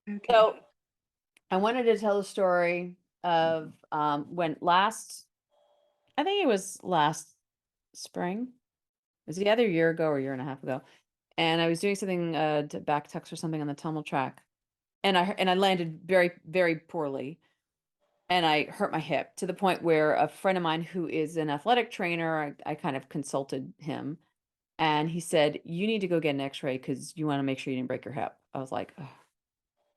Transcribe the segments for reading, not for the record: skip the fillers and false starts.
Okay. So I wanted to tell a story of when last, I think it was last spring. It was either a year ago or a year and a half ago. And I was doing something to back tucks or something on the tumble track. And I landed very, very poorly. And I hurt my hip to the point where a friend of mine who is an athletic trainer, I kind of consulted him. And he said, you need to go get an x-ray because you want to make sure you didn't break your hip. I was like, oh,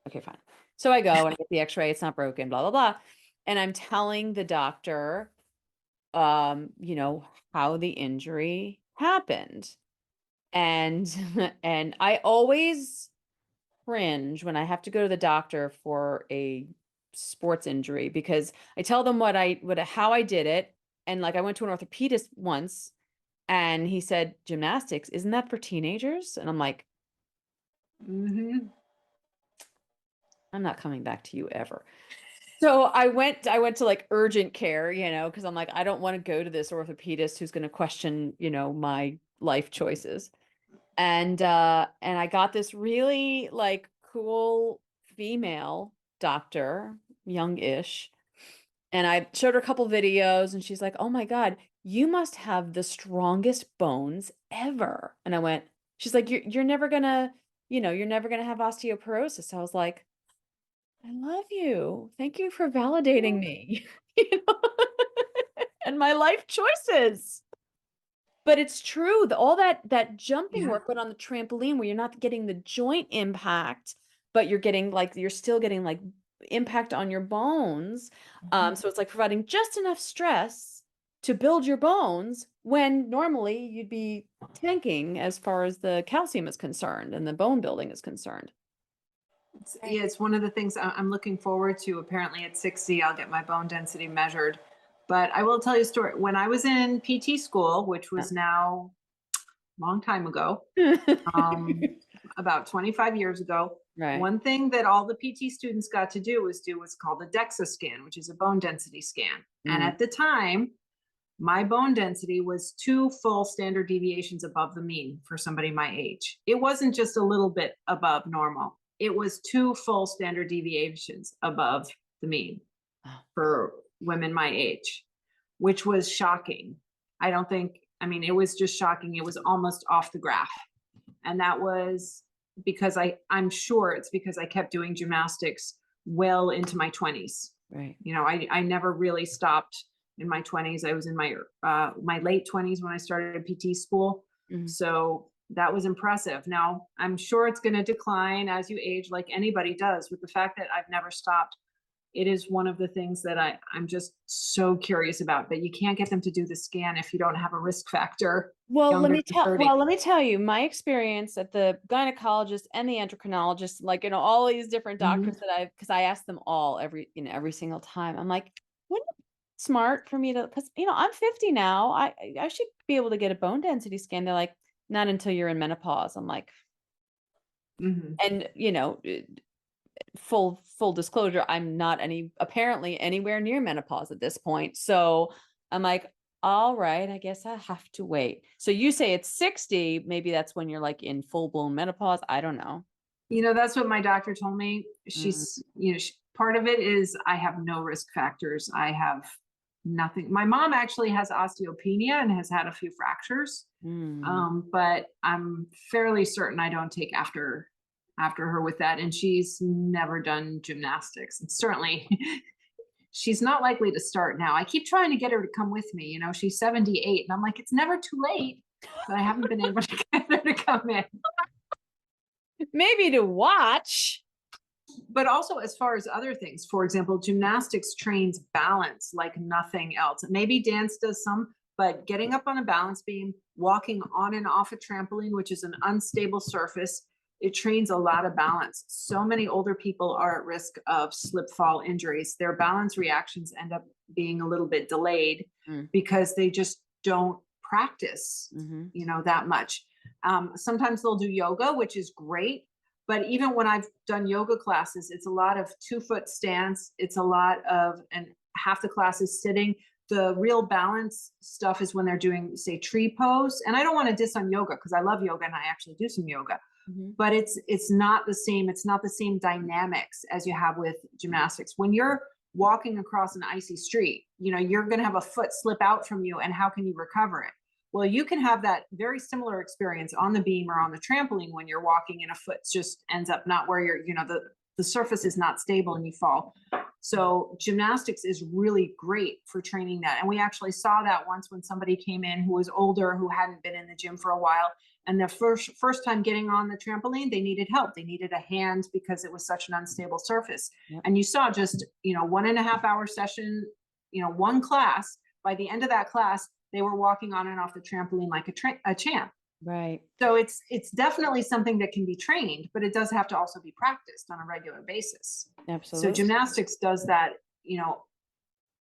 okay, fine. So I go and I get the x-ray. It's not broken, blah, blah, blah. And I'm telling the doctor, you know, how the injury happened. And and I always cringe when I have to go to the doctor for a sports injury because I tell them how I did it. And like I went to an orthopedist once and he said, gymnastics, isn't that for teenagers? And I'm like, Hmm. I'm not coming back to you ever. So I went to like urgent care, you know, because I'm like, I don't want to go to this orthopedist who's going to question, you know, my life choices. And I got this really like cool female doctor, young-ish, and I showed her a couple videos and she's like, "Oh my God, you must have the strongest bones ever." And I went, she's like, you're never gonna, you know, you're never gonna have osteoporosis. I was like, I love you. Thank you for validating me, you know, and my life choices. But it's true, all that jumping Yeah. work, but on the trampoline where you're not getting the joint impact, but you're getting like you're still getting like impact on your bones. Mhm. So it's like providing just enough stress to build your bones when normally you'd be tanking as far as the calcium is concerned and the bone building is concerned. Right. Yeah, it's one of the things I'm looking forward to. Apparently, at 60, I'll get my bone density measured. But I will tell you a story. When I was in PT school, which Yeah. was now a long time ago, um, about 25 years ago, Right. one thing that all the PT students got to do was do what's called a DEXA scan, which is a bone density scan. And Mm. at the time, my bone density was 2 full standard deviations above the mean for somebody my age. It wasn't just a little bit above normal, it was 2 full standard deviations above the mean Wow. for women my age, which was shocking. I don't think, I mean, it was just shocking. It was almost off the graph. And that was because I'm sure it's because I kept doing gymnastics well into my 20s. Right. You know, I never really stopped in my 20s. I was in my late 20s when I started PT school. Mhm. So that was impressive. Now, I'm sure it's going to decline as you age, like anybody does. With the fact that I've never stopped, it is one of the things that I'm just so curious about. But you can't get them to do the scan if you don't have a risk factor younger than 30. Let me tell you my experience at the gynecologist and the endocrinologist, like, you know, all these different doctors Mhm. that because I asked them all every, you know, every single time. I'm like, wouldn't it be smart for me to, because, you know, I'm 50 now. I should be able to get a bone density scan. They're like, not until you're in menopause. I'm like, Mhm. and you know, full disclosure, I'm not apparently anywhere near menopause at this point. So I'm like, all right, I guess I have to wait. So you say it's 60, maybe that's when you're like in full-blown menopause. I don't know. You know, that's what my doctor told me. Mm, Part of it is I have no risk factors. I have nothing. My mom actually has osteopenia and has had a few fractures. mm. But I'm fairly certain I don't take after her with that. And she's never done gymnastics. And certainly she's not likely to start now. I keep trying to get her to come with me. You know, she's 78, and I'm like, it's never too late. But I haven't been able to get her to come in. Maybe to watch. But also, as far as other things, for example, gymnastics trains balance like nothing else. Maybe dance does some, but getting up on a balance beam, walking on and off a trampoline, which is an unstable surface, it trains a lot of balance. So many older people are at risk of slip fall injuries. Their balance reactions end up being a little bit delayed Mm, because they just don't practice, mhm. that much. Sometimes they'll do yoga, which is great, but even when I've done yoga classes, it's a lot of 2 foot stance. It's a lot of, and half the class is sitting. The real balance stuff is when they're doing, say, tree pose. And I don't want to diss on yoga because I love yoga and I actually do some yoga. but it's not the same. It's not the same dynamics as you have with gymnastics. When you're walking across an icy street, you're going to have a foot slip out from you, and how can you recover it? Well, you can have that very similar experience on the beam or on the trampoline when you're walking and a foot just ends up not where you're, the surface is not stable and you fall. So gymnastics is really great for training that. And we actually saw that once when somebody came in who was older, who hadn't been in the gym for a while. And the first time getting on the trampoline, they needed help. They needed a hand because it was such an unstable surface. Yep. And you saw just, 1.5 hour session, one class. By the end of that class, they were walking on and off the trampoline like a champ. Right. So it's definitely something that can be trained, but it does have to also be practiced on a regular basis. Absolutely. So gymnastics does that,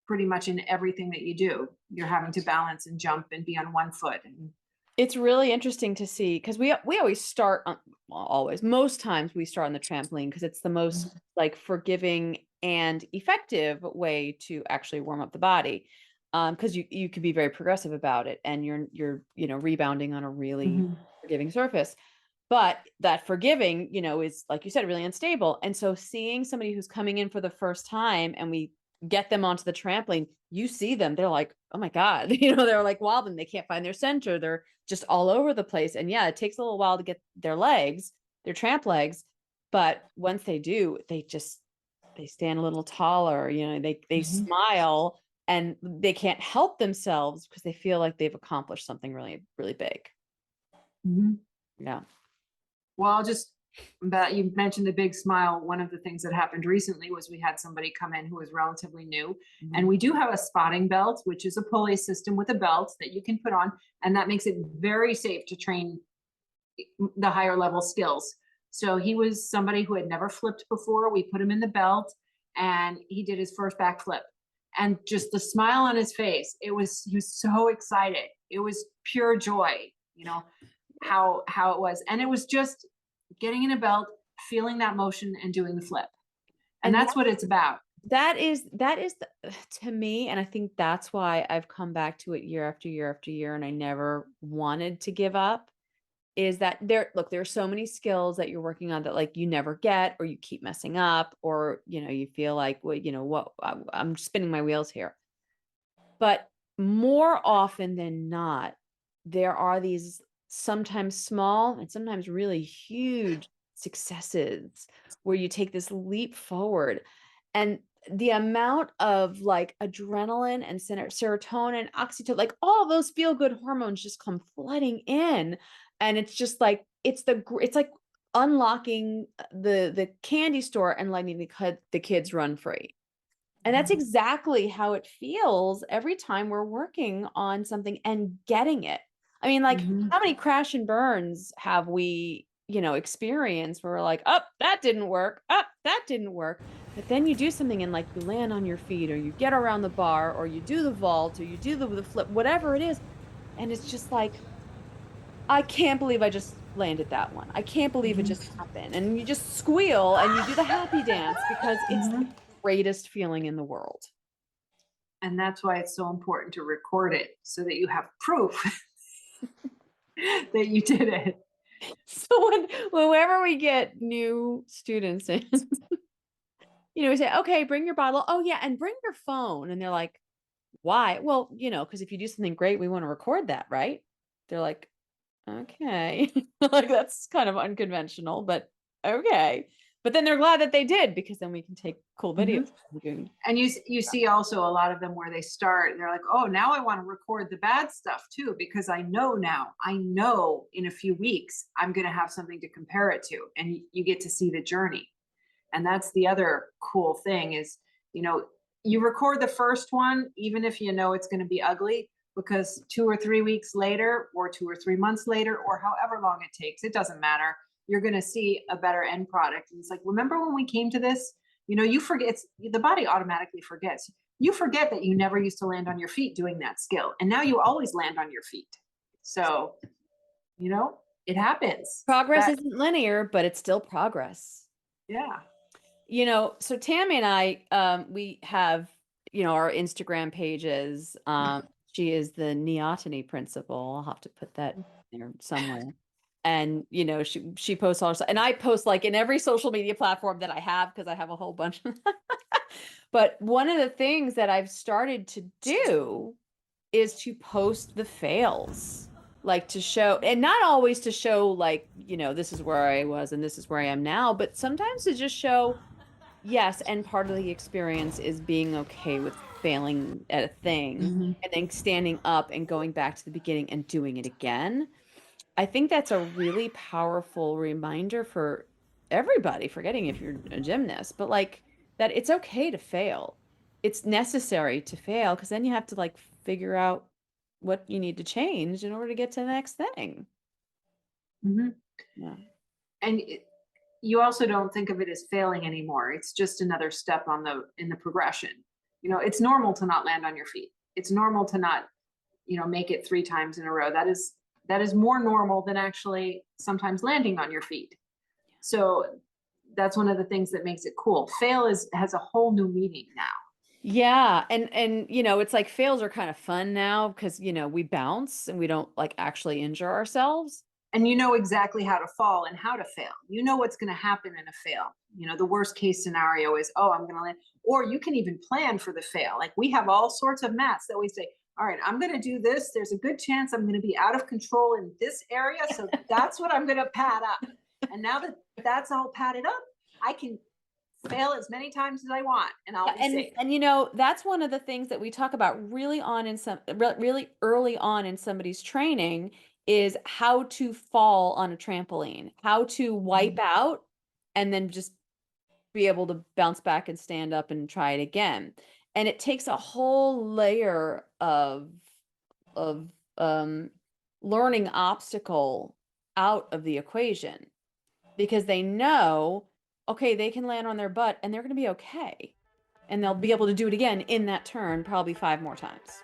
pretty much in everything that you do. You're having to balance and jump and be on one foot. And it's really interesting to see, because we always start on, well, always, most times we start on the trampoline because it's the most like forgiving and effective way to actually warm up the body. Because you could be very progressive about it, and you're rebounding on a really forgiving surface. But that forgiving, is, like you said, really unstable. And so seeing somebody who's coming in for the first time and we get them onto the trampoline, you see them, they're like, oh my God, they're like wobbling, they can't find their center, they're just all over the place. And yeah, it takes a little while to get their legs, their tramp legs. But once they do, they stand a little taller, they smile, and they can't help themselves because they feel like they've accomplished something really, really big. Yeah. Well, but you mentioned the big smile. One of the things that happened recently was we had somebody come in who was relatively new, and we do have a spotting belt, which is a pulley system with a belt that you can put on, and that makes it very safe to train the higher level skills. So he was somebody who had never flipped before. We put him in the belt and he did his first back flip, and just the smile on his face, he was so excited. It was pure joy, how it was. And it was just getting in a belt, feeling that motion and doing the flip. And that's what it's about. That is to me, and I think that's why I've come back to it year after year after year, and I never wanted to give up, is that there are so many skills that you're working on that like you never get, or you keep messing up, or you feel like, well, what, I'm spinning my wheels here. But more often than not, there are these sometimes small and sometimes really huge successes where you take this leap forward, and the amount of like adrenaline and serotonin, oxytocin, like all those feel good hormones just come flooding in. And it's just like, it's like unlocking the candy store and letting the kids run free. And that's exactly how it feels every time we're working on something and getting it. I mean, like, how many crash and burns have we, experienced where we're like, oh, that didn't work. Oh, that didn't work. But then you do something and like you land on your feet, or you get around the bar, or you do the vault, or you do the flip, whatever it is. And it's just like, I can't believe I just landed that one. I can't believe it just happened. And you just squeal and you do the happy dance because it's the greatest feeling in the world. And that's why it's so important to record it so that you have proof that you did it. So whenever we get new students in, we say, okay, bring your bottle. Oh yeah. And bring your phone. And they're like, why? Well, because if you do something great, we want to record that, right? They're like, okay. Like, that's kind of unconventional, but okay. But then they're glad that they did, because then we can take cool videos. And you see also a lot of them where they start, they're like, oh, now I want to record the bad stuff too, because I know in a few weeks I'm going to have something to compare it to, and you get to see the journey. And that's the other cool thing is, you record the first one, even if it's going to be ugly, because 2 or 3 weeks later, or 2 or 3 months later, or however long it takes, it doesn't matter. You're going to see a better end product. And it's like, remember when we came to this? You forget, the body automatically forgets. You forget that you never used to land on your feet doing that skill. And now you always land on your feet. So, it happens. Progress isn't linear, but it's still progress. Yeah. So Tammy and I, we have, our Instagram pages. She is the neoteny principal. I'll have to put that there somewhere. And she posts all her stuff, and I post like in every social media platform that I have because I have a whole bunch. But one of the things that I've started to do is to post the fails, like to show, and not always to show like, this is where I was and this is where I am now, but sometimes to just show, yes, and part of the experience is being okay with failing at a thing Mhm. and then standing up and going back to the beginning and doing it again. I think that's a really powerful reminder for everybody, forgetting if you're a gymnast, but like that it's okay to fail. It's necessary to fail because then you have to like figure out what you need to change in order to get to the next thing. Mhm. Yeah. And you also don't think of it as failing anymore. It's just another step in the progression. It's normal to not land on your feet. It's normal to not, make it 3 times in a row. That is more normal than actually sometimes landing on your feet. So that's one of the things that makes it cool. Fail has a whole new meaning now. Yeah, and it's like fails are kind of fun now because we bounce and we don't like actually injure ourselves. And you know exactly how to fall and how to fail. You know what's going to happen in a fail. The worst case scenario is, oh, I'm going to land. Or you can even plan for the fail. Like we have all sorts of mats that we say, all right, I'm going to do this. There's a good chance I'm going to be out of control in this area. So that's what I'm going to pad up. And now that that's all padded up, I can fail as many times as I want and I'll be safe. And that's one of the things that we talk about really early on in somebody's training is how to fall on a trampoline, how to wipe out and then just be able to bounce back and stand up and try it again. And it takes a whole layer of learning obstacle out of the equation because they know, okay, they can land on their butt and they're going to be okay. And they'll be able to do it again in that turn, probably 5 more times.